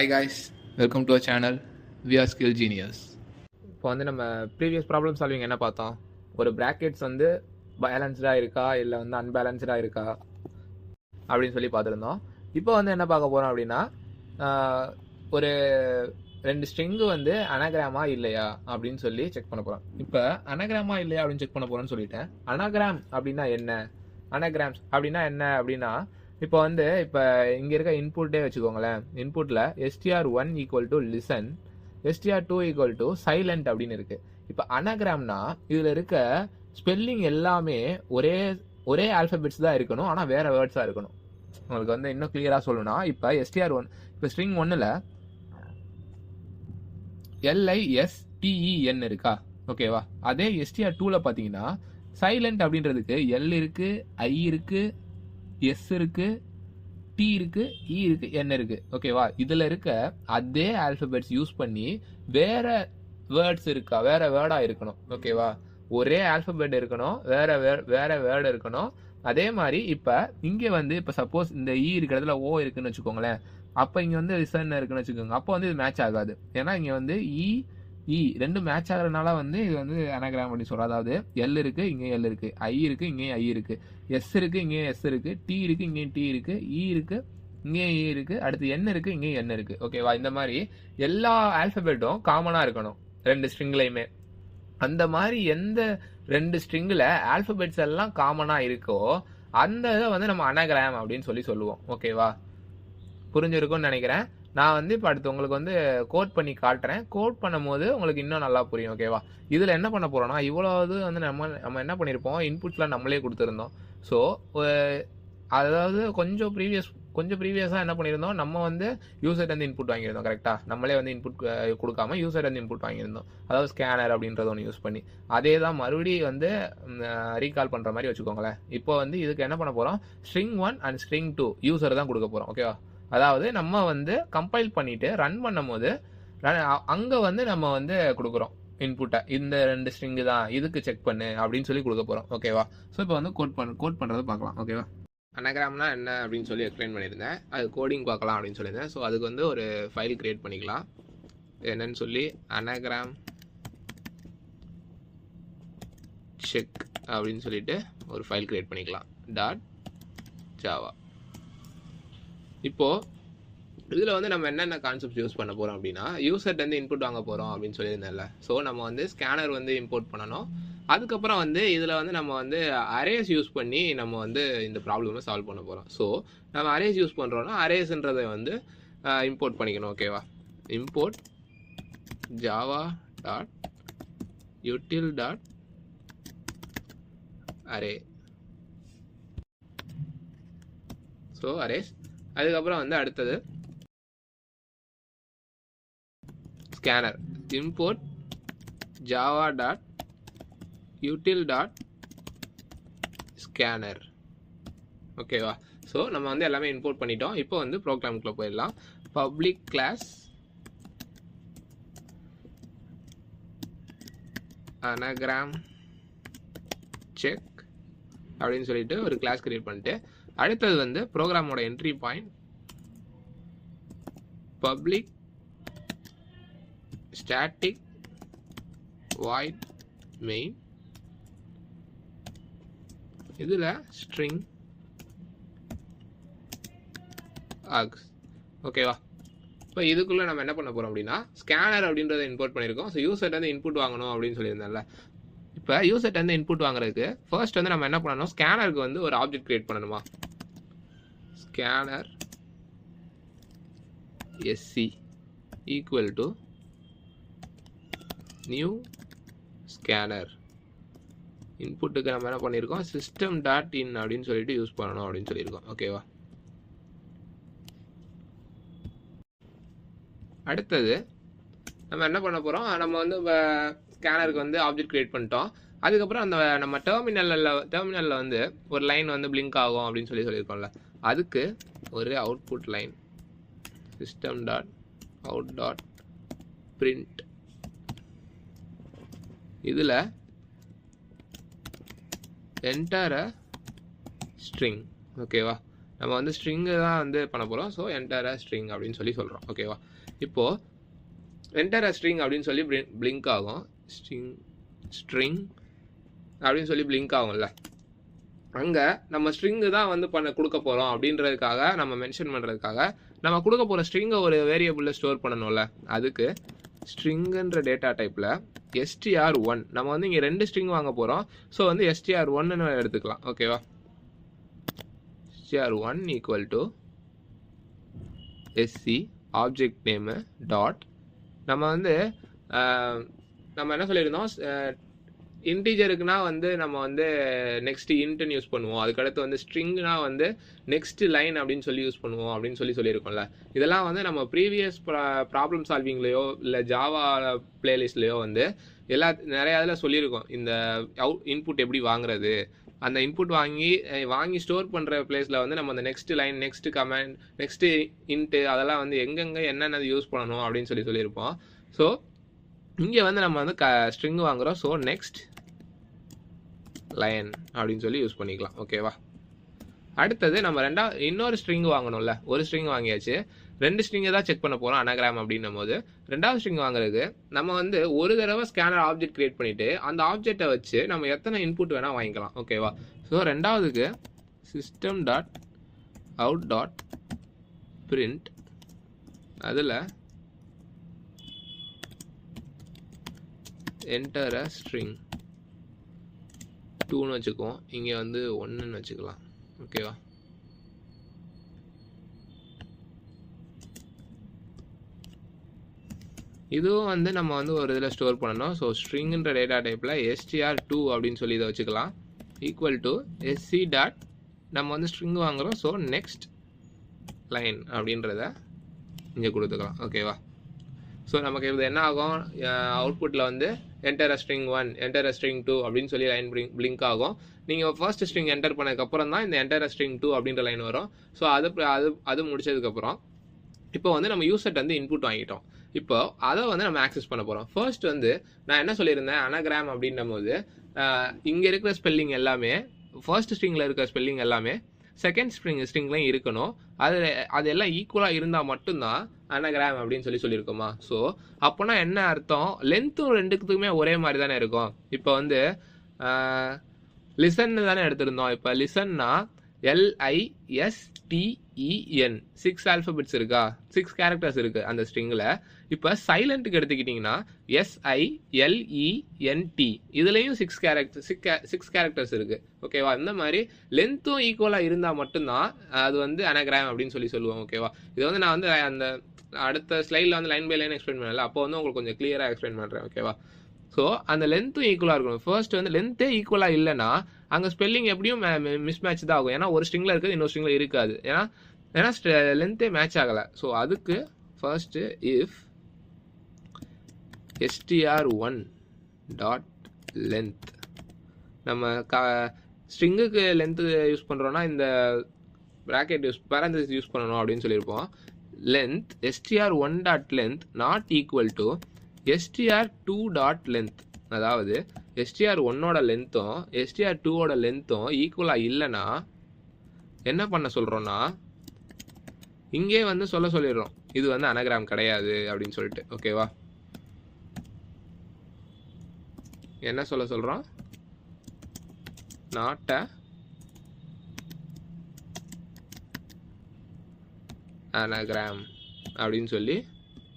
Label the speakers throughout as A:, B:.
A: Hi guys, welcome to our channel. We are Skill Genius.
B: இப்போ வந்து நம்ம previous problem solving என்ன பார்த்தோம்? ஒரு பிராக்கெட்ஸ் வந்து பேலன்ஸ்டாக இருக்கா இல்லை வந்து அன்பேலன்ஸ்டாக இருக்கா அப்படின்னு சொல்லி பார்த்துருந்தோம். இப்போ வந்து என்ன பார்க்க போகிறோம் அப்படின்னா, ஒரு ரெண்டு ஸ்ட்ரிங்கு வந்து அனகிராமா இல்லையா அப்படின்னு சொல்லி செக் பண்ண போகிறோம். இப்போ அனகிராமா இல்லையா அப்படின்னு செக் பண்ண போகிறோன்னு சொல்லிட்டேன். அனகிராம் அப்படின்னா என்ன, அனகிராம்ஸ் அப்படின்னா என்ன அப்படின்னா, இப்போ வந்து இப்போ இங்கே இருக்க இன்புட்டே வச்சுக்கோங்களேன். இன்புட்டில் str1 equal to listen, str2 equal to silent அப்படின்னு இருக்கு. இப்போ அனகிராம்னா இதில் இருக்க ஸ்பெல்லிங் எல்லாமே ஒரே ஒரே ஆல்ஃபபெட்ஸ் தான் இருக்கணும், ஆனால் வேற வேர்ட்ஸாக இருக்கணும். உங்களுக்கு வந்து இன்னும் கிளியராக சொல்லணும்னா, இப்போ str1 இப்போ ஸ்ட்ரிங் 1ல் LISTEN இருக்கா, ஓகேவா? அதே str2ல பார்த்தீங்கன்னா சைலண்ட் அப்படின்றதுக்கு எல் இருக்கு, ஐ இருக்கு, எஸ் இருக்கு, டி இருக்கு, இ இருக்கு, என் இருக்கு, ஓகேவா? இதுல இருக்க அதே ஆல்பபெட்ஸ் யூஸ் பண்ணி வேற வேர்ட்ஸ் இருக்கா, வேற வேர்டா இருக்கணும், ஓகேவா? ஒரே ஆல்பபெட் இருக்கணும், வேற வேர்டு இருக்கணும். அதே மாதிரி இப்ப இங்க வந்து இப்ப சப்போஸ் இந்த இ இருக்கிற இடத்துல ஓ இருக்குன்னு வச்சுக்கோங்களேன், அப்ப இங்க வந்து ரிசன் இருக்குன்னு வச்சுக்கோங்க, அப்போ வந்து இது மேட்ச் ஆகாது. ஏன்னா இங்க வந்து இ ரெண்டும் மேட்ச் ஆகுறதுனால வந்து இது வந்து அனகிராம் அப்படின்னு சொல்றோம். அதாவது எல் இருக்கு, இங்கேயும் எல் இருக்கு, ஐ இருக்கு, இங்கேயும் ஐ இருக்கு, எஸ் இருக்கு, இங்கேயும் எஸ் இருக்கு, டி இருக்கு, இங்கேயும் டி இருக்கு, இ இருக்கு, இங்கேயும் இ இருக்கு, அடுத்து என் இருக்கு, இங்கேயும் என் இருக்கு, ஓகேவா? இந்த மாதிரி எல்லா ஆல்பபெட்டும் காமனா இருக்கணும் ரெண்டு ஸ்ட்ரிங்லையுமே. அந்த மாதிரி எந்த ரெண்டு ஸ்ட்ரிங்ல ஆல்பபெட்ஸ் எல்லாம் காமனா இருக்கோ அந்த இதை வந்து நம்ம அனகிராம் அப்படின்னு சொல்லி சொல்லுவோம், ஓகேவா? புரிஞ்சிருக்கும்னு நினைக்கிறேன். நான் வந்து இப்போ அடுத்து உங்களுக்கு வந்து கோட் பண்ணி காட்டுறேன். கோட் பண்ணும்போது உங்களுக்கு இன்னும் நல்லா புரியும், ஓகேவா? இதில் என்ன பண்ண போகிறோம்னா, இவ்வளவு வந்து நம்ம என்ன பண்ணியிருப்போம், இன்புட்ஸ்லாம் நம்மளே கொடுத்துருந்தோம். ஸோ அதாவது கொஞ்சம் ப்ரீவியஸாக என்ன பண்ணியிருந்தோம், நம்ம வந்து யூசர் வந்து இன்புட் வாங்கியிருந்தோம், கரெக்டாக? நம்மளே வந்து இன்புட் கொடுக்காம யூசர் வந்து இன்புட் வாங்கியிருந்தோம், அதாவது ஸ்கேனர் அப்படின்றத ஒன்று யூஸ் பண்ணி. அதே தான் மறுபடியும் வந்து ரீகால் பண்ணுற மாதிரி வச்சுக்கோங்களேன். இப்போ வந்து இதுக்கு என்ன பண்ண போகிறோம், ஸ்ட்ரிங் 1 அண்ட் ஸ்ட்ரிங் 2 யூசர் தான் கொடுக்க போகிறோம், ஓகேவா? அதாவது நம்ம வந்து கம்பைல் பண்ணிட்டு ரன் பண்ணும் போது அங்க வந்து நம்ம வந்து கொடுக்குறோம் இன்புட்டை, இந்த ரெண்டு ஸ்ட்ரிங் தான், இதுக்கு செக் பண்ணு அப்படின்னு சொல்லி கொடுக்க போறோம், ஓகேவா? ஸோ இப்போ வந்து கோட் பண்றது பார்க்கலாம், ஓகேவா? அனகிராம்னா என்ன அப்படின்னு சொல்லி எக்ஸ்பிளைன் பண்ணியிருந்தேன். அது கோடிங் பார்க்கலாம் அப்படின்னு சொல்லியிருந்தேன். ஸோ அதுக்கு வந்து ஒரு ஃபைல் கிரியேட் பண்ணிக்கலாம். என்னன்னு சொல்லி அனகிராம் செக் அப்படின்னு சொல்லிட்டு ஒரு ஃபைல் கிரியேட் பண்ணிக்கலாம், .java. இப்போ இதில் வந்து நம்ம என்னென்ன கான்செப்ட் யூஸ் பண்ண போகிறோம் அப்படின்னா, யூசர்ட் வந்து இன்புட் வாங்க போகிறோம் அப்படின்னு சொல்லியிருந்தேன்ல. ஸோ நம்ம வந்து ஸ்கேனர் வந்து இம்போர்ட் பண்ணணும். அதுக்கப்புறம் வந்து இதில் வந்து நம்ம வந்து அரேஸ் யூஸ் பண்ணி நம்ம வந்து இந்த ப்ராப்ளமை சால்வ் பண்ண போகிறோம். ஸோ நம்ம அரேஸ் யூஸ் பண்ணுறோன்னா அரேஸ்ன்றதை வந்து இம்போர்ட் பண்ணிக்கணும், ஓகேவா? Import Java dot யூட்டில் dot array. So arrays. அதுக்கப்புறம் வந்து அடுத்தது scanner, import Java dot யூட்டில் dot scanner, ஓகேவா? ஸோ நம்ம வந்து எல்லாமே இம்போர்ட் பண்ணிட்டோம். இப்போ வந்து ப்ரோக்ராமுக்குள்ள போயிடலாம். பப்ளிக் கிளாஸ் அனகிராம் செக் அப்படின்னு சொல்லிட்டு ஒரு கிளாஸ் கிரியேட் பண்ணிட்டு, அடுத்தது வந்து ப்ரோக்ராமோட entry point public static void main, இதில் ஸ்ட்ரிங் ஆர்க்ஸ், ஓகேவா? இப்போ இதுக்குள்ளே நம்ம என்ன பண்ண போகிறோம் அப்படின்னா, ஸ்கேனர் அப்படின்றத இம்போர்ட் பண்ணியிருக்கோம். ஸோ யூசர்ட் வந்து இன்புட் வாங்கணும் அப்படின்னு சொல்லியிருந்தேன்ல. இப்போ யூசர்ட் வந்து இன்புட் வாங்குறதுக்கு ஃபர்ஸ்ட் வந்து நம்ம என்ன பண்ணணும், ஸ்கேனருக்கு வந்து ஒரு ஆப்ஜெக்ட் கிரியேட் பண்ணணுமா. Scanner SC equal to new scanner. இன்புட்டுக்கு நம்ம என்ன பண்ணியிருக்கோம், சிஸ்டம் டாட் இன் அப்படின்னு சொல்லிட்டு யூஸ் பண்ணணும் அப்படின்னு சொல்லியிருக்கோம், ஓகேவா? அடுத்தது நம்ம என்ன பண்ண போகிறோம், நம்ம வந்து ஸ்கேனருக்கு வந்து ஆப்ஜெக்ட் கிரியேட் பண்ணிட்டோம். அதுக்கப்புறம் அந்த நம்ம டெர்மினலில் வந்து ஒரு லைன் வந்து பிளிங்க் ஆகும் அப்படின்னு சொல்லியிருக்கோம்ல, அதுக்கு ஒரு output line system dot out dot print. இதில் என்டர் அ ஸ்ட்ரிங், ஓகேவா? நம்ம வந்து ஸ்ட்ரிங்கு தான் வந்து பண்ண போகிறோம். ஸோ என்டர் அ ஸ்ட்ரிங் அப்படின்னு சொல்லி சொல்கிறோம், ஓகேவா? இப்போது என்டர் அ ஸ்ட்ரிங் அப்படின்னு சொல்லி பிளிங்க் ஆகும். ஸ்ட்ரிங் அப்படின்னு சொல்லி பிளிங்க் ஆகும்ல, அங்கே நம்ம ஸ்ட்ரிங்கு தான் வந்து கொடுக்க போகிறோம் அப்படின்றதுக்காக, நம்ம மென்ஷன் பண்ணுறதுக்காக நம்ம கொடுக்க போகிற ஸ்ட்ரிங்கை ஒரு வேரியபிளில் ஸ்டோர் பண்ணணும்ல, அதுக்கு ஸ்ட்ரிங்குன்ற டேட்டா டைப்பில் str1 நம்ம வந்து இங்கே 2 ஸ்ட்ரிங் வாங்க போகிறோம். ஸோ வந்து str1ன்னு எடுத்துக்கலாம். ஓகேவா, str1 equal to sc object name dot நம்ம வந்து நம்ம என்ன சொல்லியிருந்தோம், இன்டீஜருக்குனா வந்து நம்ம வந்து நெக்ஸ்ட் இன்ட்னு யூஸ் பண்ணுவோம். அதுக்கடுத்து வந்து ஸ்ட்ரிங்னா வந்து நெக்ஸ்ட் லைன் அப்படின்னு சொல்லி யூஸ் பண்ணுவோம் அப்படின்னு சொல்லியிருக்கோம்ல. இதெல்லாம் வந்து நம்ம ப்ரீவியஸ் ப்ராப்ளம் சால்விங்லேயோ இல்லை ஜாவா பிளேலிஸ்ட்லேயோ வந்து நிறையா இதில் சொல்லியிருக்கோம். இந்த இன்புட் எப்படி வாங்குறது, அந்த இன்புட் வாங்கி ஸ்டோர் பண்ணுற பிளேஸில் வந்து நம்ம அந்த next line, next comment, next into அதெல்லாம் வந்து எங்கெங்கே என்னென்ன யூஸ் பண்ணணும் அப்படின்னு சொல்லியிருப்போம். ஸோ இங்கே வந்து நம்ம வந்து ஸ்ட்ரிங் வாங்குகிறோம். ஸோ நெக்ஸ்ட் லைன் அப்படின்னு சொல்லி யூஸ் பண்ணிக்கலாம். ஓகேவா, அடுத்தது நம்ம இன்னொரு ஸ்ட்ரிங் வாங்கணும்ல. ஒரு ஸ்ட்ரிங் வாங்கியாச்சு, 2 ஸ்ட்ரிங்கை தான் செக் பண்ண போகிறோம் அனாகிராம் அப்படின்னும் போது. 2வது ஸ்ட்ரிங் வாங்குறதுக்கு நம்ம வந்து ஒரு தடவை ஸ்கேனர் ஆப்ஜெக்ட் கிரியேட் பண்ணிவிட்டு அந்த ஆப்ஜெக்டை வச்சு நம்ம எத்தனை இன்புட் வேணால் வாங்கிக்கலாம். ஓகேவா, ஸோ 2வதுக்கு system dot out dot print, அதில் என்டர் அ ஸ்ட்ரிங் 2ன்னு வச்சுக்குவோம், இங்கே வந்து 1ன்னு வச்சுக்கலாம். ஓகேவா, இதுவும் வந்து நம்ம வந்து ஒரு இதில் ஸ்டோர் பண்ணணும். ஸோ ஸ்ட்ரிங்குன்ற டேட்டா டைப்பில் str2 அப்படின்னு சொல்லி இதை வச்சுக்கலாம். ஈக்குவல் டு sc டாட் நம்ம வந்து ஸ்ட்ரிங் வாங்குகிறோம். ஸோ நெக்ஸ்ட் லைன் அப்படின்றத இங்கே கொடுத்துக்கலாம். ஓகேவா, ஸோ நமக்கு இது என்ன ஆகும், அவுட்புட்டில் வந்து enter a string 1, enter a string 2 அப்படின்னு சொல்லி லைன் பிளிங்க் ஆகும். நீங்கள் ஃபர்ஸ்ட் ஸ்ட்ரிங் என்டர் பண்ணதுக்கப்புறம் தான் இந்த என்டர் அ ஸ்ட்ரிங் 2 அப்படின்ற லைன் வரும். ஸோ அது முடிச்சதுக்கப்புறம் இப்போ வந்து நம்ம யூசர்ட் வந்து இன்புட் வாங்கிட்டோம். இப்போ அதை வந்து நம்ம ஆக்சஸ் பண்ண போகிறோம். ஃபர்ஸ்ட் வந்து நான் என்ன சொல்லியிருந்தேன், அனாகிராம் அப்படின்னும் போது இங்கே இருக்கிற ஸ்பெல்லிங் எல்லாமே, ஃபர்ஸ்ட் ஸ்ட்ரிங்கில் இருக்கிற ஸ்பெல்லிங் எல்லாமே செகண்ட் ஸ்ட்ரிங்லையும் இருக்கணும். அது எல்லாம் ஈக்குவலாக இருந்தால் மட்டும்தான் அனாகிராம் அப்படின்னு சொல்லியிருக்கோமா. ஸோ அப்போனா என்ன அர்த்தம், லென்த்தும் 2த்துக்குமே ஒரே மாதிரி தானே இருக்கும். இப்போ வந்து லிசன்னு தானே எடுத்திருந்தோம். இப்போ லிசன்னா LISTEN 6 ஆல்ஃபபெட்ஸ் இருக்கா, 6 கேரக்டர்ஸ் இருக்குது அந்த ஸ்ட்ரிங்கில். இப்போ சைலண்ட்டுக்கு எடுத்துக்கிட்டிங்கன்னா SILENT, இதுலேயும் 6 கேரக்டர்ஸ் இருக்குது. ஓகேவா, இந்த மாதிரி லென்த்தும் ஈக்குவலாக இருந்தால் மட்டும்தான் அது வந்து அனாகிராம் அப்படின்னு சொல்லுவோம். ஓகேவா, இது வந்து நான் வந்து அந்த அடுத்த ஸ்லைடில் வந்து லைன் பை லைன் எக்ஸ்பிளைன் பண்ணல, அப்போ வந்து உங்களுக்கு கொஞ்சம் கிளியராக எக்ஸ்பிளைன் பண்ணுறேன். ஓகேவா, ஸோ அந்த லென்த்தும் ஈக்குவலாக இருக்கணும். ஃபர்ஸ்ட் வந்து லென்த்தே ஈக்குவலாக இல்லைன்னா அங்கே ஸ்பெல்லிங் எப்படியும் மிஸ் மேட்ச் தான் ஆகும். ஏன்னா ஒரு ஸ்ட்ரிங்கில் இருக்குது, இன்னொரு ஸ்ட்ரிங்கில் இருக்காது. ஏன்னா லென்த்தே மேட்ச் ஆகலை. ஸோ அதுக்கு first if str1 dot length, நம்ம ஸ்ட்ரிங்குக்கு லென்த்து யூஸ் பண்ணுறோன்னா இந்த ப்ராக்கெட் பேரந்தசிஸ் யூஸ் பண்ணணும் அப்படின்னு சொல்லியிருப்போம். Length str1 dot length not equal to str2 dot length, அதாவது str1ஓட லென்த்தும் str2ஓட லென்த்தும் ஈக்குவலாக இல்லைன்னா என்ன பண்ண சொல்கிறோன்னா இங்கே வந்து சொல்லிடுறோம் இது வந்து அனாகிராம் கிடையாது அப்படின்னு சொல்லிட்டு. ஓகேவா, என்ன சொல்கிறோம், நாட் அ அனாகிராம் அப்படின்னு சொல்லி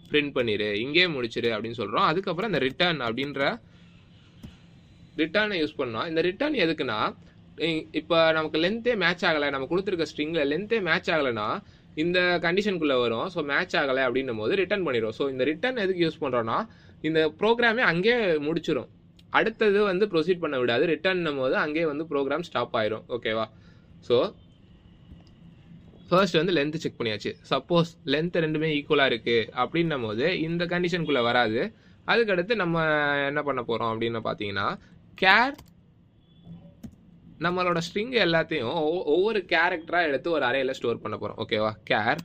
B: பிரிண்ட் பண்ணிடு, இங்கே முடிச்சிரு அப்படின்னு சொல்கிறோம். அதுக்கப்புறம் இந்த ரிட்டர்ன் அப்படின்ற ரிட்டர்னை யூஸ் பண்ணோம். இந்த ரிட்டர்ன் எதுக்குன்னா, இப்போ நமக்கு லென்த்தே மேட்ச் ஆகலை, நம்ம கொடுத்துருக்க ஸ்ட்ரிங்கில் லென்த்தே மேட்ச் ஆகலைன்னா இந்த கண்டிஷனுக்குள்ளே வரும். ஸோ மேட்ச் ஆகலை அப்படின்னும் போது ரிட்டர்ன் பண்ணிடும். ஸோ இந்த ரிட்டர்ன் எதுக்கு யூஸ் பண்ணுறோன்னா, இந்த ப்ரோக்ராமே அங்கேயே முடிச்சிடும், அடுத்தது வந்து ப்ரொசீட் பண்ண விடாது. ரிட்டர்ன்னும் போது அங்கேயே வந்து ப்ரோக்ராம் ஸ்டாப் ஆயிரும். ஓகேவா, ஸோ ஃபர்ஸ்ட் வந்து லென்த்து செக் பண்ணியாச்சு. சப்போஸ் லென்த் ரெண்டுமே ஈக்குவலாக இருக்குது அப்படின்னும் போது இந்த கண்டிஷனுக்குள்ளே வராது. அதுக்கடுத்து நம்ம என்ன பண்ண போகிறோம் அப்படின்னு பார்த்தீங்கன்னா, கேர் நம்மளோட ஸ்ட்ரிங் எல்லாத்தையும் ஒவ்வொரு கேரக்டராக எடுத்து ஒரு அரேயில் ஸ்டோர் பண்ண போகிறோம். ஓகேவா, கேர்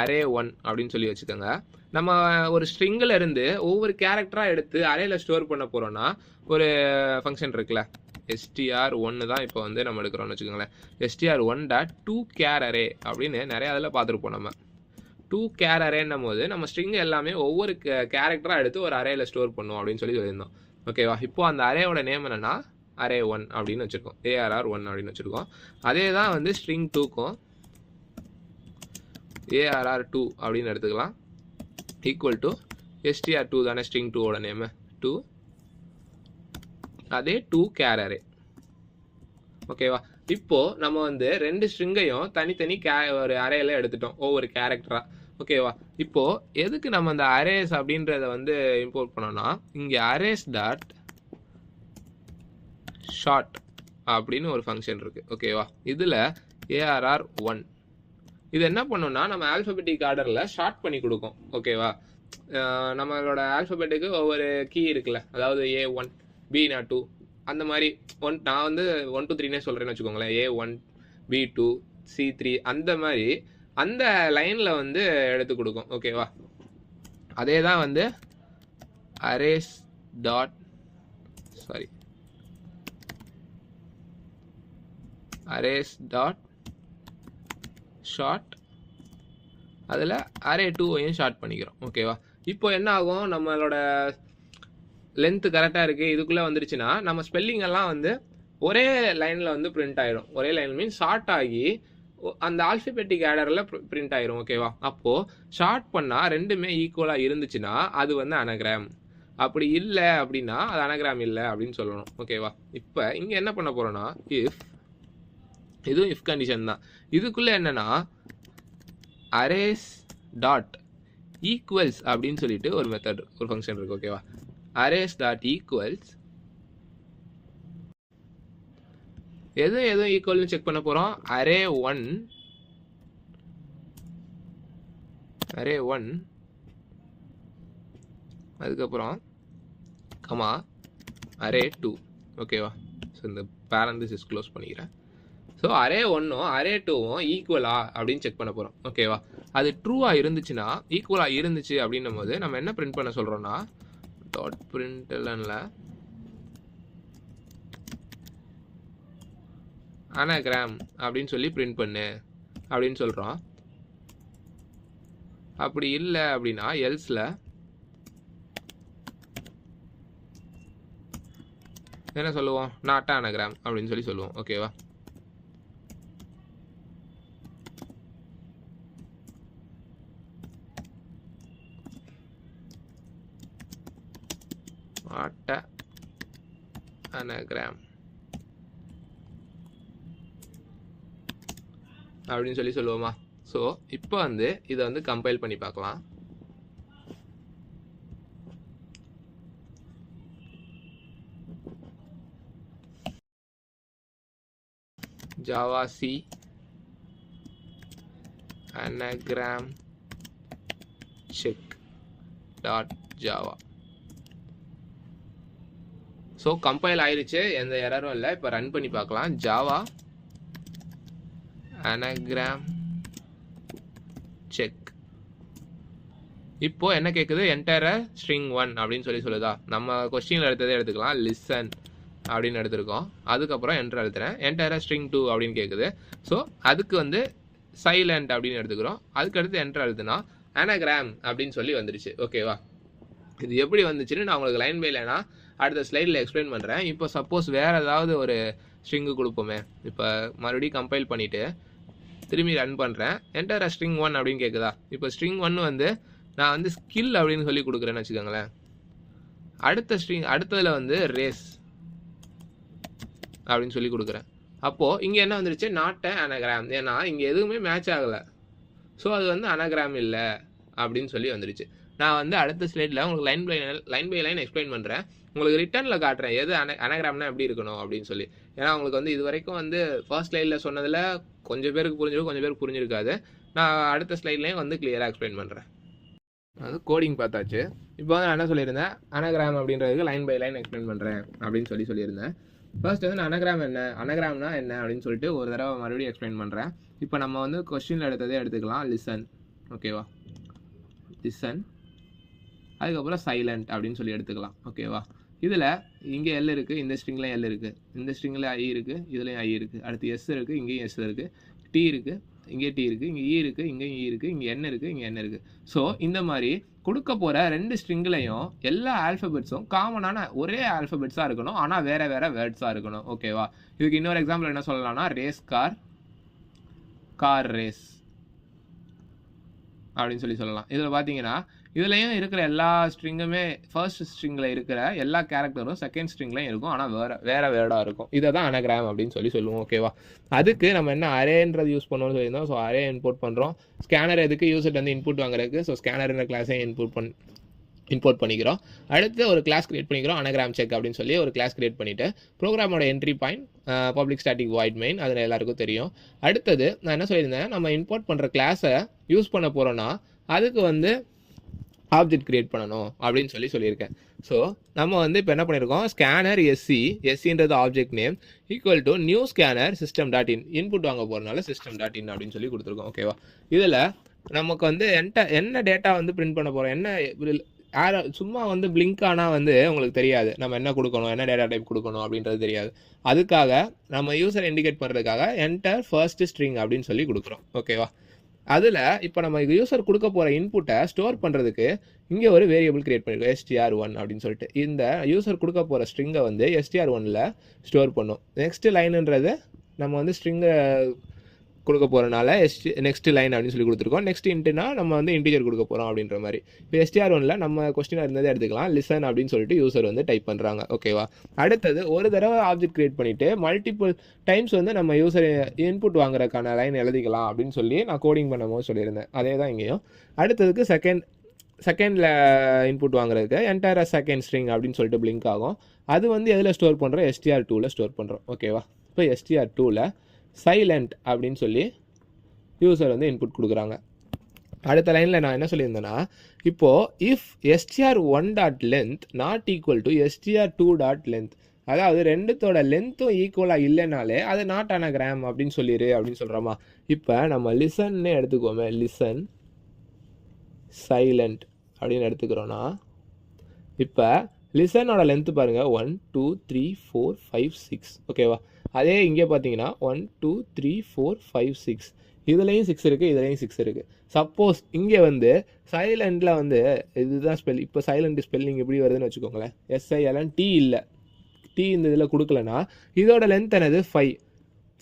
B: array1 அப்படின்னு சொல்லி வச்சுக்கோங்க. நம்ம ஒரு ஸ்ட்ரிங்கில் இருந்து ஒவ்வொரு கேரக்டராக எடுத்து அரேயில் ஸ்டோர் பண்ண போகிறோன்னா ஒரு ஃபங்க்ஷன் இருக்குல்ல, str1 தான் இப்போ வந்து நம்ம எடுக்கிறோம்னு வச்சுக்கோங்களேன். str1 டாட் 2 கேர் அரே அப்படின்னு நிறைய அதில் பார்த்துருப்போம். நம்ம 2 கேர் அரேன்னும் போது நம்ம ஸ்ட்ரிங் எல்லாமே ஒவ்வொரு கேரக்டராக எடுத்து ஒரு அரேயில் ஸ்டோர் பண்ணுவோம் அப்படின்னு சொல்லியிருந்தோம். ஓகேவா? இப்போ அந்த அரேயோட நேம் என்னன்னா array1 அப்படின்னு வச்சுருக்கோம். ARR1 அப்படின்னு வச்சுருக்கோம். அதே தான் வந்து ஸ்ட்ரிங் 2க்கும் ARR2 அப்படின்னு எடுத்துக்கலாம். ஈக்குவல் டு str2 தானே ஸ்ட்ரிங் 2ஓட நேமு 2, அதே 2 கேர் அரே. ஓகேவா? இப்போ நம்ம வந்து 2 ஸ்ட்ரிங்கையும் தனித்தனி ஒரு அரேல எடுத்துட்டோம் ஒவ்வொரு கேரக்டரா. ஓகேவா? இப்போ எதுக்கு நம்ம அந்த அரேஸ் அப்படின்றத வந்து இம்போர்ட் பண்ணோம்னா, இங்க அரேஸ் டாட் ஷார்ட் அப்படின்னு ஒரு ஃபங்க்ஷன் இருக்கு. ஓகேவா? இதுல ARR1 இது என்ன பண்ணும்னா நம்ம ஆல்பபெட்டிக் ஆர்டர்ல ஷார்ட் பண்ணி கொடுக்கும். ஓகேவா? நம்மளோட ஆல்பபெட்டுக்கு ஒவ்வொரு கீ இருக்குல்ல, அதாவது A1 B2 அந்த மாதிரி நான் வந்து 1 2 3னே சொல்றேன்னு வச்சுக்கோங்களேன். A1 B2 C3 அந்த மாதிரி அந்த லைன்ல வந்து எடுத்து கொடுக்கும். ஓகேவா? அதே தான் வந்து அரேஸ் டாட் ஷார்ட் அதில் array2ஐயும் ஷார்ட் பண்ணிக்கிறோம். ஓகேவா? இப்போ என்ன ஆகும், நம்மளோட லென்த்து கரெக்டாக இருக்குது இதுக்குள்ளே வந்துருச்சுன்னா நம்ம ஸ்பெல்லிங் எல்லாம் வந்து ஒரே லைனில் வந்து பிரிண்ட் ஆகிடும். ஒரே லைன் மீன்ஸ் ஷார்ட் ஆகி அந்த ஆல்ஃபபெட்டிக் ஆர்டரில் பிரிண்ட் ஆயிரும். ஓகேவா? அப்போது ஷார்ட் பண்ணால் ரெண்டுமே ஈக்குவலாக இருந்துச்சுன்னா அது வந்து அனகிராம். அப்படி இல்லை அப்படின்னா அது அனகிராம் இல்லை அப்படின்னு சொல்லணும். ஓகேவா? இப்போ இங்கே என்ன பண்ண போகிறோன்னா, இதுவும் இஃப் கண்டிஷன் தான். இதுக்குள்ளே என்னன்னா அரேஸ் டாட் ஈக்குவல்ஸ் அப்படின்னு சொல்லிட்டு ஒரு மெத்தட் ஒரு ஃபங்க்ஷன் இருக்கு. ஓகேவா? அரேஸ் டாட் ஈக்குவல்ஸ் எதுவும் ஈக்குவல்னு செக் பண்ண போகிறோம். array1 அதுக்கப்புறம் கமா array2. ஓகேவா? ஸோ இந்த பேரந்தசிஸ் க்ளோஸ் பண்ணிக்கிறேன். ஸோ array1ம் array2ம் ஈக்குவலா அப்படின்னு செக் பண்ண போகிறோம். ஓகேவா? அது ட்ரூவாக இருந்துச்சுன்னா, ஈக்குவலாக இருந்துச்சு அப்படின்னும் போது நம்ம என்ன பிரிண்ட் பண்ண சொல்கிறோன்னா, டாட் பிரிண்ட்ல அனகிராம் அப்படின்னு சொல்லி பிரிண்ட் பண்ணு அப்படின்னு சொல்கிறோம். அப்படி இல்லை அப்படின்னா எல்ஸில் என்ன சொல்லுவோம், நாட் அனகிராம் அப்படின்னு சொல்லி சொல்லுவோம். ஓகேவா? நாட் அனகிராம் அப்படின்னு சொல்லி சொல்லுவோமா? ஸோ இப்போ வந்து இதை வந்து கம்பைல் பண்ணி பார்க்கலாம். Java C anagram check dot Java. So compile ஆயிடுச்சு, எந்த எரரும் இல்லை. இப்போ ரன் பண்ணி பார்க்கலாம். Java anagram check. இப்போ என்ன கேட்குது, என்டர் ஸ்ட்ரிங் 1 அப்படின்னு சொல்லி சொல்லுதா. நம்ம கொஸ்டினில் எடுத்ததே எடுத்துக்கலாம், லிசன் அப்படின்னு எடுத்துருக்கோம். அதுக்கப்புறம் என்டர் எடுத்துறேன், என்டர் ஸ்ட்ரிங் 2 அப்படின்னு கேட்குது. ஸோ அதுக்கு வந்து சைலண்ட் அப்படின்னு எடுத்துக்கிறோம். அதுக்கடுத்து என்டர் எழுதுனா அனகிராம் அப்படின்னு சொல்லி வந்துடுச்சு. ஓகேவா? இது எப்படி வந்துச்சுன்னு நான் உங்களுக்கு லைன் பை லைனா அடுத்த ஸ்லைடில் எக்ஸ்பிளைன் பண்ணுறேன். இப்போ சப்போஸ் வேறு ஏதாவது ஒரு ஸ்ட்ரிங்கு கொடுப்போமே. இப்போ மறுபடியும் கம்பைல் பண்ணிவிட்டு திரும்பி ரன் பண்ணுறேன். என்டர் ஸ்ட்ரிங் 1 அப்படின்னு கேட்குதா. இப்போ ஸ்ட்ரிங் 1 வந்து நான் வந்து ஸ்கில் அப்படின்னு சொல்லி கொடுக்குறேன்னு வச்சுக்கோங்களேன். அடுத்ததில் வந்து ரேஸ் அப்படின்னு சொல்லி கொடுக்குறேன். அப்போது இங்கே என்ன வந்துருச்சு, நாட் அனகிராம். ஏன்னா இங்கே எதுவுமே மேட்ச் ஆகலை. ஸோ அது வந்து அனகிராம் இல்லை அப்படின்னு சொல்லி வந்துருச்சு. நான் வந்து அடுத்த ஸ்லைடில் உங்களுக்கு லைன் பை லைன் எக்ஸ்பிளைன் பண்ணுறேன். உங்களுக்கு ரிட்டர்னில் காட்டுறேன் எது அனகிராம்னா எப்படி இருக்கணும் அப்படின்னு சொல்லி. ஏன்னா உங்களுக்கு வந்து இது வரைக்கும் வந்து ஃபர்ஸ்ட் ஸ்லைடில் சொன்னதில் கொஞ்சம் பேருக்கு புரிஞ்சிருக்கும், கொஞ்சம் பேருக்கு புரிஞ்சிருக்காது. நான் அடுத்த ஸ்லைட்லேயும் வந்து கிளியராக எக்ஸ்பிளைன் பண்ணுறேன். அது கோடிங் பார்த்தாச்சு. இப்போ வந்து நான் என்ன சொல்லியிருந்தேன், அனகிராம் அப்படின்றதுக்கு லைன் பை லைன் எக்ஸ்பிளைன் பண்ணுறேன் அப்படின்னு சொல்லியிருந்தேன். ஃபர்ஸ்ட் வந்து அனகிராம் என்ன, அனகிராம்னா என்ன அப்படின்னு சொல்லிட்டு ஒரு தடவை மறுபடியும் எக்ஸ்பிளைன் பண்ணுறேன். இப்போ நம்ம வந்து கொஸ்டினில் எடுத்ததே எடுத்துக்கலாம், லிசன். ஓகேவா? லிசன், அதுக்கப்புறம் சைலண்ட் அப்படின்னு சொல்லி எடுத்துக்கலாம். ஓகேவா? இதில் இங்கே எல் இருக்குது, இந்த ஸ்ட்ரிங்கில் எல் இருக்குது, இந்த ஸ்ட்ரிங்கில் ஐ இருக்குது, இதுலேயும் ஐ இருக்குது, அடுத்து எஸ் இருக்குது, இங்கேயும் எஸ் இருக்குது, டி இருக்குது, இங்கே டி இருக்குது, இங்கே இ இருக்குது, இங்கே இ இருக்குது, இங்கே என்ன இருக்குது, இங்கே என்ன இருக்குது. ஸோ இந்த மாதிரி கொடுக்க போகிற 2 ஸ்ட்ரிங்லையும் எல்லா ஆல்ஃபபெட்ஸும் காமனான ஒரே ஆல்ஃபபெட்ஸாக இருக்கணும், ஆனால் வேறு வேறு வேர்ட்ஸாக இருக்கணும். ஓகேவா? இதுக்கு இன்னொரு எக்ஸாம்பிள் என்ன சொல்லலாம்னா ரேஸ் கார், கார் ரேஸ் அப்படின்னு சொல்லலாம். இதில் பார்த்தீங்கன்னா இதுலேயும் இருக்கிற எல்லா ஸ்ட்ரிங்குமே ஃபர்ஸ்ட் ஸ்ட்ரிங்கில் இருக்கிற எல்லா கேரக்டரும் செகண்ட் ஸ்ட்ரிங்லையும் இருக்கும், ஆனால் வேறு வேர்டாக இருக்கும். இதை தான் அனகிராம் அப்படின்னு சொல்லுவோம். ஓகேவா? அதுக்கு நம்ம என்ன அரேன்றது யூஸ் பண்ணுவோம்னு சொல்லியிருந்தோம். ஸோ அரே இன்போர்ட் பண்ணுறோம். ஸ்கேனர் எதுக்கு யூசர் வந்து இன்புட் வாங்குறதுக்கு. ஸோ ஸ்கேனர்ன்ற கிளாஸை இம்போர்ட் பண்ணிக்கிறோம். அடுத்து ஒரு கிளாஸ் கிரியேட் பண்ணிக்கிறோம், அனகிராம் செக் அப்படின்னு சொல்லி ஒரு கிளாஸ் கிரியேட் பண்ணிவிட்டு ப்ரோக்ராமோட entry point public static void main, அதில் எல்லாருக்கும் தெரியும். அடுத்தது நான் என்ன சொல்லியிருந்தேன், நம்ம இம்போர்ட் பண்ணுற கிளாஸை யூஸ் பண்ண போகிறோன்னா அதுக்கு வந்து ஆப்ஜெக்ட் கிரியேட் பண்ணணும் அப்படின்னு சொல்லியிருக்கேன். ஸோ நம்ம வந்து இப்போ என்ன பண்ணியிருக்கோம், ஸ்கேனர் எஸ்சின்றது object name equal to new scanner system dot in, input வாங்க போகிறனால சிஸ்டம் டாட் இன் அப்படின்னு சொல்லி கொடுத்துருக்கோம். ஓகேவா? இதில் நமக்கு வந்து என்ன டேட்டா வந்து பிரிண்ட் பண்ண போகிறோம், என்ன சும்மா வந்து பிளிங்க் ஆனால் வந்து உங்களுக்கு தெரியாது நம்ம என்ன கொடுக்கணும், என்ன டேட்டா டைப் கொடுக்கணும் அப்படின்றது தெரியாது. அதுக்காக நம்ம யூசர் இண்டிகேட் பண்ணுறதுக்காக என்டர் ஃபர்ஸ்ட் ஸ்ட்ரிங் அப்படின்னு சொல்லி கொடுக்குறோம். ஓகேவா? அதில் இப்போ நம்ம யூசர் கொடுக்க போகிற இன்புட்டை ஸ்டோர் பண்ணுறதுக்கு இங்கே ஒரு வேரியபிள் கிரியேட் பண்ணியிருக்கோம் str1 அப்படின்னு சொல்லிட்டு. இந்த யூசர் கொடுக்க போகிற ஸ்ட்ரிங்கை வந்து str1ல் ஸ்டோர் பண்ணும். நெக்ஸ்ட் லைனுன்றது நம்ம வந்து ஸ்ட்ரிங்கை கொடுக்க போகிறனால நெக்ஸ்ட் லைன் அப்படின்னு சொல்லி கொடுத்துருக்கோம். நெக்ஸ்ட் இன்ட்டுனா நம்ம வந்து இன்டிஜர் கொடுக்க போகிறோம் அப்படின்ற மாதிரி. இப்போ str1ல் நம்ம கொஸ்டினாக இருந்ததை எடுத்துக்கலாம், லிசன் அப்படின்னு சொல்லிட்டு யூசர் வந்து டைப் பண்ணுறாங்க. ஓகேவா? அடுத்தது ஒரு தடவை ஆப்ஜெக்ட் கிரியேட் பண்ணிவிட்டு மல்டிபிள் டைம்ஸ் வந்து நம்ம யூசர் இன்புட் வாங்குறதுக்கான லைன் எழுதிக்கலாம் அப்படின்னு சொல்லி நான் கோடிங் பண்ணும்போது சொல்லியிருந்தேன். அதே தான் இங்கேயும். அடுத்ததுக்கு செகண்டில் இன்புட் வாங்குறதுக்கு என்டையர் செகண்ட் ஸ்ட்ரிங் அப்படின்னு சொல்லிட்டு பிளிங்க் ஆகும். அது வந்து எதில் ஸ்டோர் பண்ணுறோம், str2ல் ஸ்டோர் பண்ணுறோம். ஓகேவா? இப்போ str2ல் சைலண்ட் அப்படின்னு சொல்லி யூசர் வந்து இன்புட் கொடுக்குறாங்க. அடுத்த லைனில் நான் என்ன சொல்லியிருந்தேன்னா, இப்போது if str1 dot length not equal to str2 dot length, அதாவது ரெண்டுத்தோட லென்த்தும் ஈக்குவலாக இல்லைனாலே அது நாட் அனகிராம் அப்படின்னு சொல்லிடு அப்படின்னு சொல்கிறோமா. இப்போ நம்ம லிசன்னு எடுத்துக்கோமே, லிசன் சைலண்ட் அப்படின்னு எடுத்துக்கிறோன்னா, இப்போ லிசனோட லென்த்து பாருங்கள் 1 2 3 4 5 6. ஓகேவா? அதே இங்கே பார்த்தீங்கன்னா 1 2 3 4 5 6, இதுலேயும் 6 இருக்குது, இதுலேயும் 6 இருக்குது. சப்போஸ் இங்கே வந்து சைலண்டில் வந்து இதுதான் இப்போ சைலண்ட் ஸ்பெல்லிங் எப்படி வருதுன்னு வச்சுக்கோங்களேன், SILNT இல்லை, டி இந்த இதில் கொடுக்கலன்னா இதோட லென்த் என்னது 5.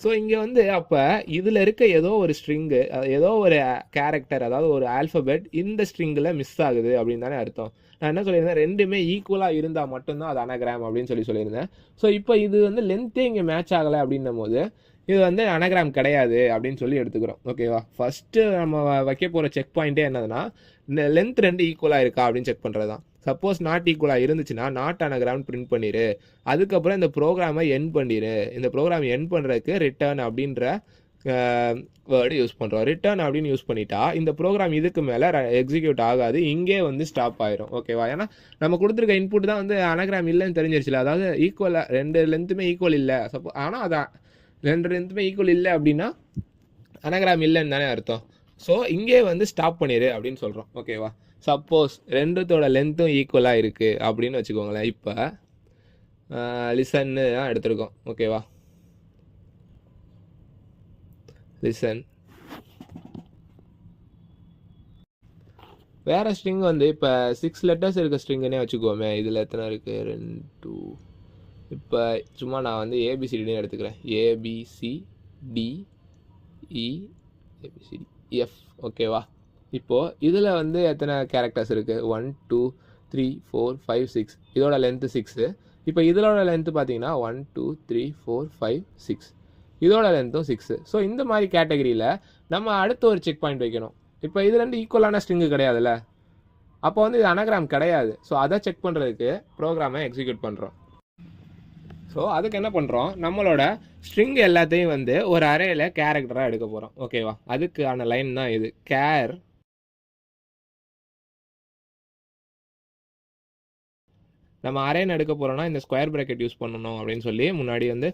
B: ஸோ இங்கே வந்து அப்போ இதில் இருக்க ஏதோ ஒரு ஸ்ட்ரிங்கு, ஏதோ ஒரு கேரக்டர், அதாவது ஒரு ஆல்ஃபபெட் இந்த ஸ்ட்ரிங்கில் மிஸ் ஆகுது அப்படின்னு தானே அர்த்தம். நான் என்ன சொல்லியிருந்தேன், ரெண்டுமே ஈக்குவலாக இருந்தால் மட்டும்தான் அது அனகிராம் அப்படின்னு சொல்லியிருந்தேன். ஸோ இப்போ இது வந்து லென்த்தே இங்கே மேட்ச் ஆகலை அப்படின்னும் போது இது வந்து அனகிராம் கிடையாது அப்படின்னு சொல்லி எடுத்துக்கிறோம். ஓகேவா? ஃபஸ்ட்டு நம்ம வைக்க போகிற செக் பாயிண்ட்டே என்னதுன்னா, இந்த லென்த் 2 ஈக்குவலாக இருக்கா அப்படின்னு செக் பண்ணுறது தான். சப்போஸ் நாட் ஈக்குவலாக இருந்துச்சுன்னா நாட் அனகிராம் பிரிண்ட் பண்ணிடு. அதுக்கப்புறம் இந்த ப்ரோக்ராமை எண்ட் பண்ணிடு. இந்த ப்ரோக்ராம் எண்ட் பண்ணுறதுக்கு ரிட்டர்ன் அப்படின்ற வேர்டு யூஸ் பண்ணுறோம். ரிட்டர்ன் அப்படின்னு யூஸ் பண்ணிட்டா இந்த ப்ரோக்ராம் இதுக்கு மேலே எக்ஸிக்யூட் ஆகாது, இங்கே வந்து ஸ்டாப் ஆயிரும். ஓகேவா? ஏன்னா நம்ம கொடுத்துருக்க இன்புட் தான் வந்து அனகிராம் இல்லைன்னு தெரிஞ்சிருச்சுல, அதாவது ஈக்குவலாக 2 லென்த்துமே ஈக்குவல் இல்லை. ஆனால் அதான் 2 லென்த்துமே ஈக்குவல் இல்லை அப்படின்னா அனகிராம் இல்லைன்னு தானே அர்த்தம். ஸோ இங்கே வந்து ஸ்டாப் பண்ணிடு அப்படின்னு சொல்கிறோம். ஓகேவா? சப்போஸ் ரெண்டுத்தோட லென்த்தும் ஈக்குவலாக இருக்குது அப்படின்னு வச்சுக்கோங்களேன். இப்போ லிசன்னு தான் எடுத்துருக்கோம். ஓகேவா? லிசன் வேறு ஸ்ட்ரிங் வந்து இப்போ 6 லெட்டர்ஸ் இருக்க ஸ்ட்ரிங்குன்னே வச்சுக்கோமே. இதில் எத்தனை இருக்குது, 2 2. இப்போ சும்மா நான் வந்து ABCDன்னு எடுத்துக்கிறேன், ABCDEF. ஓகேவா? இப்போது இதில் வந்து எத்தனை கேரக்டர்ஸ் இருக்குது, 1 2 3 4 5 6. இதோட லென்த்து 6. இப்போ இதோட லென்த்து பார்த்தீங்கன்னா 1 2 3 4 5 6. இதோட லென்த்தும் 6. ஸோ இந்த மாதிரி கேட்டகரியில் நம்ம அடுத்த ஒரு செக் பாயிண்ட் வைக்கணும். இப்போ இது 2 ஈக்குவலான ஸ்ட்ரிங்கு கிடையாதுல்ல, அப்போ வந்து இது அனகிராம் கிடையாது. ஸோ அதை செக் பண்ணுறதுக்கு ப்ரோக்ராமை எக்ஸிக்யூட் பண்ணுறோம். ஸோ அதுக்கு என்ன பண்ணுறோம், நம்மளோட ஸ்ட்ரிங் எல்லாத்தையும் வந்து ஒரு அரேயில் கேரக்டராக எடுக்க போகிறோம். ஓகேவா? அதுக்கான லைன் தான் இது, கேர் நம்ம அரேன்னு எடுக்க போகிறோன்னா இந்த ஸ்கொயர் ப்ராக்கெட் யூஸ் பண்ணணும் அப்படின்னு சொல்லி முன்னாடி வந்து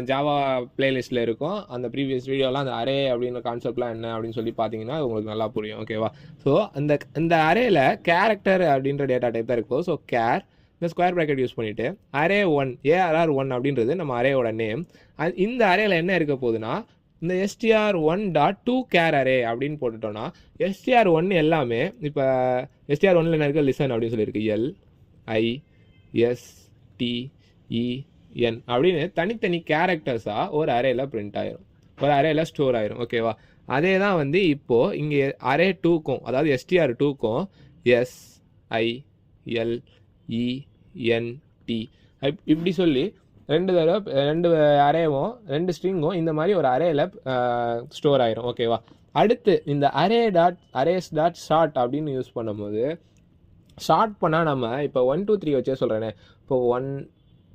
B: ஜாவா பிளேலிஸ்ட்டில் இருக்கும். அந்த ப்ரீவியஸ் வீடியோலாம் அந்த அரே அப்படின்ற கான்செப்ட்லாம் என்ன அப்படின்னு சொல்லி பார்த்தீங்கன்னா உங்களுக்கு நல்லா புரியும். ஓகேவா? ஸோ இந்த அரேயில் கேரக்டர் அப்படின்ற டேட்டா டைப் தான் இருக்கும். ஸோ கேர் இந்த ஸ்கொயர் ப்ராக்கெட் யூஸ் பண்ணிவிட்டு array1 ARR1 அப்படின்றது நம்ம அரேயோட நேம். இந்த அரேயில் என்ன இருக்க போகுதுன்னா இந்த str1.to char array அப்படின்னு போட்டுட்டோம்னா str1 எல்லாமே இப்போ str1ல என்ன இருக்குது லிசன் அப்படின்னு சொல்லியிருக்கு LISTEN அப்படின்னு தனித்தனி கேரக்டர்ஸாக ஒரு அரேயில் பிரிண்ட் ஆயிரும், ஒரு அரேயில் ஸ்டோர் ஆயிரும். ஓகேவா? அதே தான் வந்து இப்போது இங்கே அரே 2க்கும் அதாவது str2க்கும் SILENT இப்படி சொல்லி ரெண்டு அரேவும் 2 ஸ்ட்ரிங்கும் இந்த மாதிரி ஒரு அரேயில் ஸ்டோர் ஆயிரும். ஓகேவா? அடுத்து இந்த அரேஸ் டாட் ஷார்ட் அப்படின்னு யூஸ் பண்ணும்போது ஷார்ட் பண்ணால் நம்ம இப்போ 1 2 3 வச்சே சொல்கிறேனே, இப்போ 1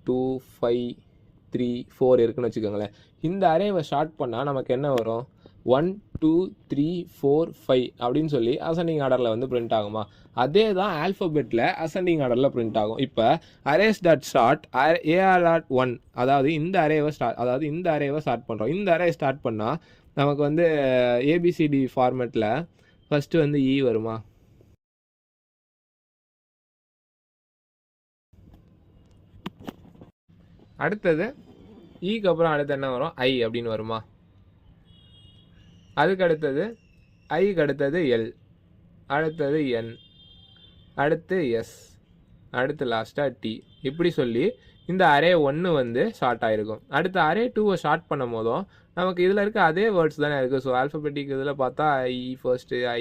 B: 2 5 3 4 இருக்குன்னு வச்சுக்கோங்களேன். இந்த அரேவை ஷார்ட் பண்ணால் நமக்கு என்ன வரும்? 1 2 3 4 5 அப்படின்னு சொல்லி அசெண்டிங் ஆர்டரில் வந்து பிரிண்ட் ஆகுமா? அதே தான் ஆல்ஃபபெட்டில் அசெண்டிங் ஆர்டரில் பிரிண்ட் ஆகும். இப்போ அரேஸ் டாட் ஷார்ட் AR.1 அதாவது இந்த அரேவை ஸ்டார்ட் பண்ணுறோம். இந்த அரே ஸ்டார்ட் பண்ணால் நமக்கு வந்து ABCD ஃபார்மேட்டில் ஃபஸ்ட்டு வந்து E வருமா? அடுத்தது ஈக்கு அப்புறம் அடுத்து என்ன வரும்? I அப்படின்னு வருமா? அதுக்கு அடுத்தது ஐக்கு அடுத்தது L, அடுத்தது N, அடுத்து S, அடுத்து லாஸ்ட்டாக T. இப்படி சொல்லி இந்த அரே 1 வந்து ஷார்ட் ஆகிருக்கும். அடுத்து அரே 2வை ஷார்ட் பண்ணும் போதும் நமக்கு இதில் இருக்க அதே வேர்ட்ஸ் தானே இருக்குது. ஸோ ஆல்ஃபபெட்டிக் இதில் பார்த்தா ஃபர்ஸ்ட்டு I,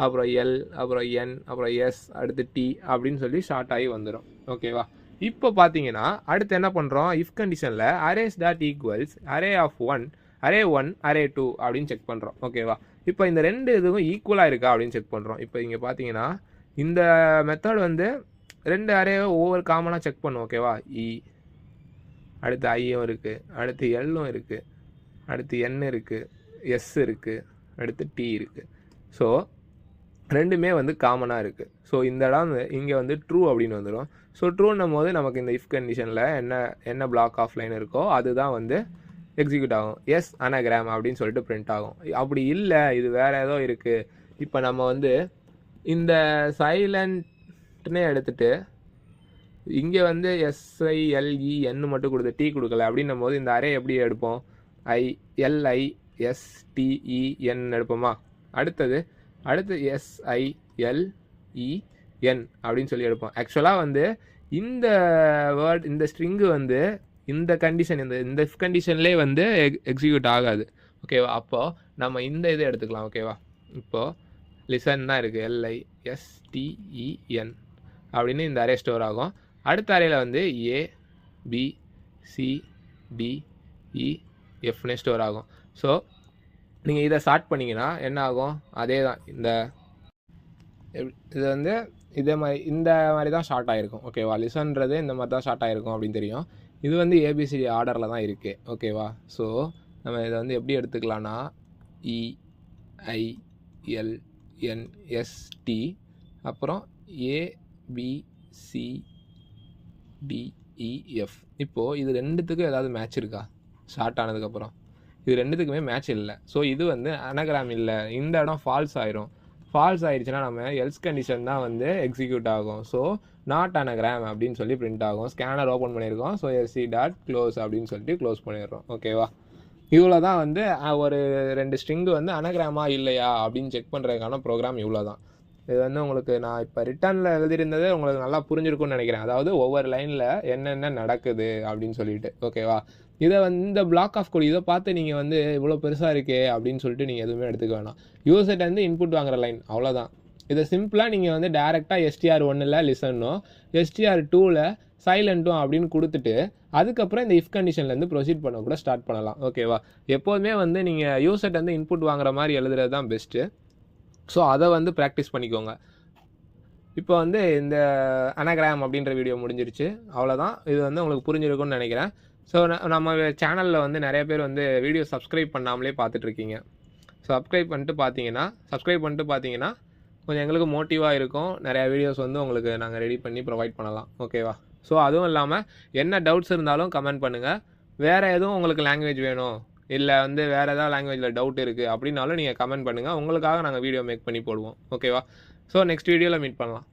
B: அப்புறம் L, அப்புறம் N, அப்புறம் S, அடுத்து T அப்படின்னு சொல்லி ஷார்ட் ஆகி வந்துடும். ஓகேவா? இப்போ பார்த்தீங்கன்னா அடுத்து என்ன பண்ணுறோம்? இஃப் கண்டிஷனில் arrays dot equals array of 1 array 1 array 2 அப்படின்னு செக் பண்ணுறோம். ஓகேவா? இப்போ இந்த ரெண்டு இதுவும் ஈக்குவலாக இருக்கா அப்படின்னு செக் பண்ணுறோம். இப்போ இங்கே பார்த்தீங்கன்னா இந்த மெத்தட் வந்து 2 அரேவை ஒவ்வொரு காமனாக செக் பண்ணும். ஓகேவா? அடுத்து ஐயும் இருக்குது, அடுத்து எல்லும் இருக்குது, அடுத்து என் இருக்குது, எஸ் இருக்குது, அடுத்து டி இருக்குது. ஸோ ரெண்டுமே வந்து காமனாக இருக்குது. ஸோ இந்த இடம் இங்கே வந்து ட்ரூ அப்படின்னு வந்துடும். ஸோ ட்ரூன்னும் போது நமக்கு இந்த இஃப் கண்டிஷனில் என்ன பிளாக் ஆஃப் லைன் இருக்கோ அதுதான் வந்து எக்ஸிக்யூட் ஆகும். எஸ் அனகிராம் அப்படின்னு சொல்லிட்டு பிரிண்ட் ஆகும். அப்படி இல்லை, இது வேறு ஏதோ இருக்குது. இப்போ நம்ம வந்து இந்த சைலண்ட்னே எடுத்துகிட்டு இங்கே வந்து SILEN மட்டும் கொடுத்து T கொடுக்கல அப்படின்னும் போது இந்த அரே எப்படி எடுப்போம்? LISTEN எடுப்போமா? அடுத்து SILEN அப்படின்னு சொல்லி எடுப்போம். ஆக்சுவலாக வந்து இந்த வேர்ட் இந்த ஸ்ட்ரிங்கு வந்து இந்த கண்டிஷன் இந்த இஃப் கண்டிஷன்லேயே வந்து எக்ஸிக்யூட் ஆகாது. ஓகேவா? அப்போது நம்ம இந்த இதை எடுத்துக்கலாம். ஓகேவா? இப்போது லிசன் தான் இருக்குது, LISTEN அப்படின்னு இந்த அரே ஸ்டோர் ஆகும். அடுத்த அரேயில் வந்து ABCDEFனே ஸ்டோர் ஆகும். ஸோ நீங்கள் இதை ஸ்டார்ட் பண்ணிங்கன்னா என்ன ஆகும்? அதே தான் இது வந்து இதே மாதிரி இந்த மாதிரி தான் ஷார்ட் ஆகிருக்கும். ஓகேவா? லிசன்றது இந்த மாதிரி தான் ஷார்ட் ஆகிருக்கும் அப்படின்னு தெரியும். இது வந்து ABCD ஆர்டரில் தான் இருக்குது. ஓகேவா? ஸோ நம்ம இதை வந்து எப்படி எடுத்துக்கலான்னா EILNST அப்புறம் ABCDEF. இப்போது இது ரெண்டுத்துக்கும் ஏதாவது மேட்ச் இருக்கா? ஷார்ட் ஆனதுக்கப்புறம் இது ரெண்டுத்துக்குமே மேட்ச் இல்லை. ஸோ இது வந்து அனகிராம் இல்லை, இந்த இடம் ஃபால்ஸ் ஆயிரும். ஃபால்ஸ் ஆயிடுச்சுன்னா நம்ம எல்ஸ் கண்டிஷன் தான் வந்து எக்ஸிக்யூட் ஆகும். ஸோ நாட் அனகிராம் அப்படின்னு சொல்லி பிரிண்ட் ஆகும். ஸ்கேனர் ஓப்பன் பண்ணியிருக்கோம். ஸோ SC.close அப்படின்னு சொல்லிட்டு க்ளோஸ் பண்ணிடுறோம். ஓகேவா? இவ்வளோ தான் வந்து ஒரு 2 ஸ்ட்ரிங்கு வந்து அனகிராமா இல்லையா அப்படின்னு செக் பண்ணுறதுக்கான ப்ரோக்ராம் இவ்வளோ தான். இது வந்து உங்களுக்கு நான் இப்போ ரிட்டர்னில் எழுதியிருந்ததே உங்களுக்கு நல்லா புரிஞ்சிருக்கும்னு நினைக்கிறேன். அதாவது ஒவ்வொரு லைனில் என்னென்ன நடக்குது அப்படின்னு சொல்லிட்டு. ஓகேவா? இதை வந்து இந்த பிளாக் ஆஃப் கோட் இதை பார்த்து நீங்கள் வந்து இவ்வளோ பெருசாக இருக்கே அப்படின்னு சொல்லிட்டு நீங்கள் எதுவுமே எடுத்துக்க வேணாம். யூசர்ட்ட வந்து இன்புட் வாங்குற லைன் அவ்வளோதான். இதை சிம்பிளாக நீங்கள் வந்து டேரெக்டாக STR1ல் லிசனும் STR2ல் சைலண்ட்டும் அப்படின்னு கொடுத்துட்டு அதுக்கப்புறம் இந்த இஃப் கண்டிஷன்லேருந்து ப்ரொசீட் பண்ண கூட ஸ்டார்ட் பண்ணலாம். ஓகேவா? எப்போதுமே வந்து நீங்கள் யூசர்ட்ட வந்து இன்புட் வாங்குற மாதிரி எழுதுறது தான் பெஸ்ட்டு. ஸோ அதை வந்து ப்ராக்டிஸ் பண்ணிக்கோங்க. இப்போ வந்து இந்த அனகிராம் அப்படின்ற வீடியோ முடிஞ்சிருச்சு. அவ்வளோதான். இது வந்து உங்களுக்கு புரிஞ்சிருக்கும்னு நினைக்கிறேன். ஸோ நம்ம சேனலில் வந்து நிறைய பேர் வந்து வீடியோ சப்ஸ்கிரைப் பண்ணாமலே பார்த்துட்ருக்கீங்க. சப்ஸ்கிரைப் பண்ணிட்டு பார்த்தீங்கன்னா கொஞ்சம் எங்களுக்கு மோட்டிவாக இருக்கும். நிறையா வீடியோஸ் வந்து உங்களுக்கு நாங்கள் ரெடி பண்ணி ப்ரொவைட் பண்ணலாம். ஓகேவா? ஸோ அதுவும் இல்லாமல் என்ன டவுட்ஸ் இருந்தாலும் கமெண்ட் பண்ணுங்கள். வேறு எதுவும் உங்களுக்கு லாங்குவேஜ் வேணும், இல்லை வந்து வேறு ஏதாவது லாங்குவேஜில் டவுட் இருக்குது அப்படின்னாலும் நீங்கள் கமெண்ட் பண்ணுங்கள். உங்களுக்காக நாங்கள் வீடியோ மேக் பண்ணி போடுவோம். ஓகேவா? ஸோ நெக்ஸ்ட் வீடியோவில் மீட் பண்ணலாம்.